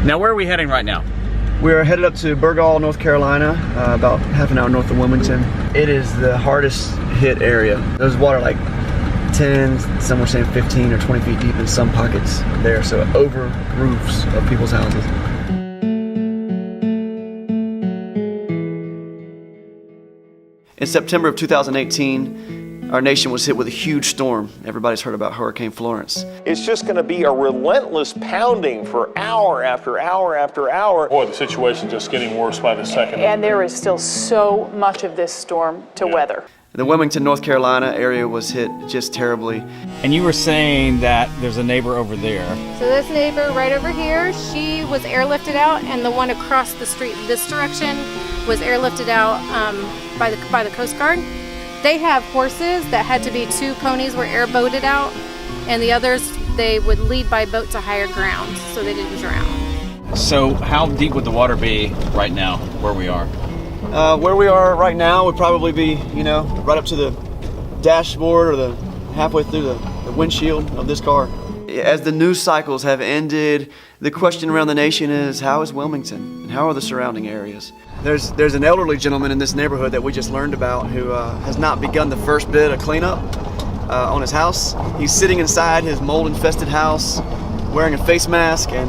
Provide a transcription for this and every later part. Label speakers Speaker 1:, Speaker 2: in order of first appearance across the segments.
Speaker 1: Now, where are we heading right now?
Speaker 2: We're headed up to Burgaw, North Carolina, about half an hour north of Wilmington. It is the hardest hit area. There's water like 10, some were saying 15 or 20 feet deep in some pockets there, so over roofs of people's houses. In September of 2018, our nation was hit with a huge storm. Everybody's heard about Hurricane Florence.
Speaker 3: It's just going to be a relentless pounding for hour after hour after hour.
Speaker 4: Boy, the situation's just getting worse by the second.
Speaker 5: And there is still so much of this storm to weather.
Speaker 2: The Wilmington, North Carolina area was hit just terribly.
Speaker 1: And you were saying that there's a neighbor over there.
Speaker 6: So this neighbor right over here, she was airlifted out, and the one across the street this direction was airlifted out by the Coast Guard. They have horses that had to be 2 ponies were airboated out, and the others they would lead by boat to higher ground so they didn't drown.
Speaker 1: So how deep would the water be right now where we are?
Speaker 2: Where we are right now would probably be, right up to the dashboard or the halfway through the windshield of this car. As the news cycles have ended, the question around the nation is, how is Wilmington and how are the surrounding areas? There's an elderly gentleman in this neighborhood that we just learned about who has not begun the first bit of cleanup on his house. He's sitting inside his mold-infested house wearing a face mask, and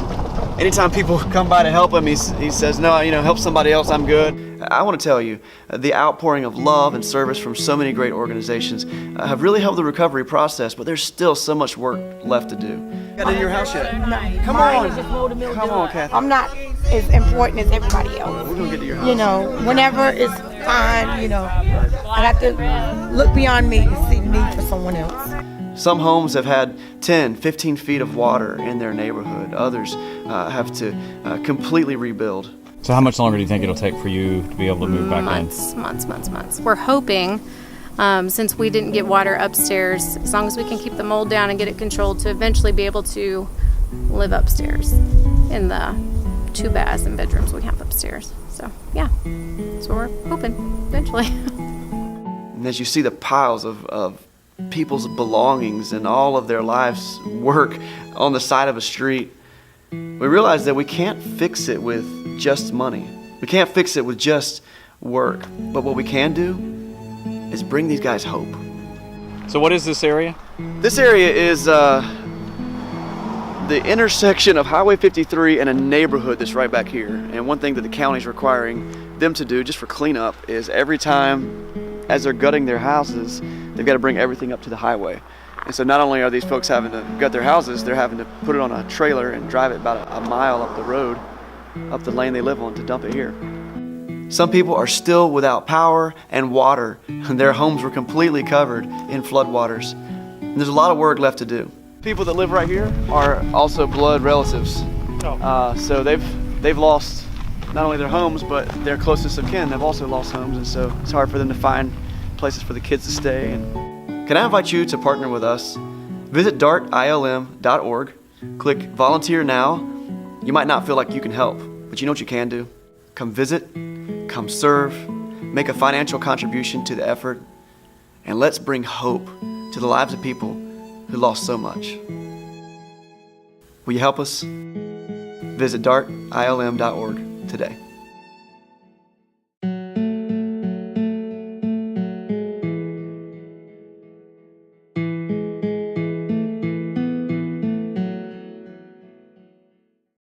Speaker 2: anytime people come by to help him, he says, no, help somebody else, I'm good. I want to tell you, the outpouring of love and service from so many great organizations have really helped the recovery process, but there's still so much work left to do. Got into your house yet?
Speaker 7: No.
Speaker 2: Come on. Come on, Kathy.
Speaker 7: I'm not as important as everybody else.
Speaker 2: We're going to get to your house.
Speaker 7: Whenever it's fine, I have to look beyond me to see the need for someone else.
Speaker 2: Some homes have had 10, 15 feet of water in their neighborhood. Others have to completely rebuild.
Speaker 1: So how much longer do you think it'll take for you to be able to move back
Speaker 6: Months. We're hoping, since we didn't get water upstairs, as long as we can keep the mold down and get it controlled, to eventually be able to live upstairs in the 2 baths and bedrooms we have upstairs. So yeah, that's what we're hoping eventually.
Speaker 2: And as you see the piles of people's belongings and all of their lives' work on the side of a street, we realize that we can't fix it with just money. We can't fix it with just work. But what we can do is bring these guys hope.
Speaker 1: So what is this area?
Speaker 2: This area is the intersection of Highway 53 and a neighborhood that's right back here. And one thing that the county's requiring them to do just for cleanup is every time as they're gutting their houses, they've got to bring everything up to the highway. And so not only are these folks having to gut their houses, they're having to put it on a trailer and drive it about a mile up the road, up the lane they live on, to dump it here. Some people are still without power and water, and their homes were completely covered in floodwaters. And there's a lot of work left to do. People that live right here are also blood relatives. So they've lost not only their homes, but their closest of kin have also lost homes, and so it's hard for them to find places for the kids to stay. And can I invite you to partner with us? Visit dartilm.org, click Volunteer Now. You might not feel like you can help, but you know what you can do? Come visit, come serve, make a financial contribution to the effort, and let's bring hope to the lives of people who lost so much. Will you help us? Visit dartilm.org today.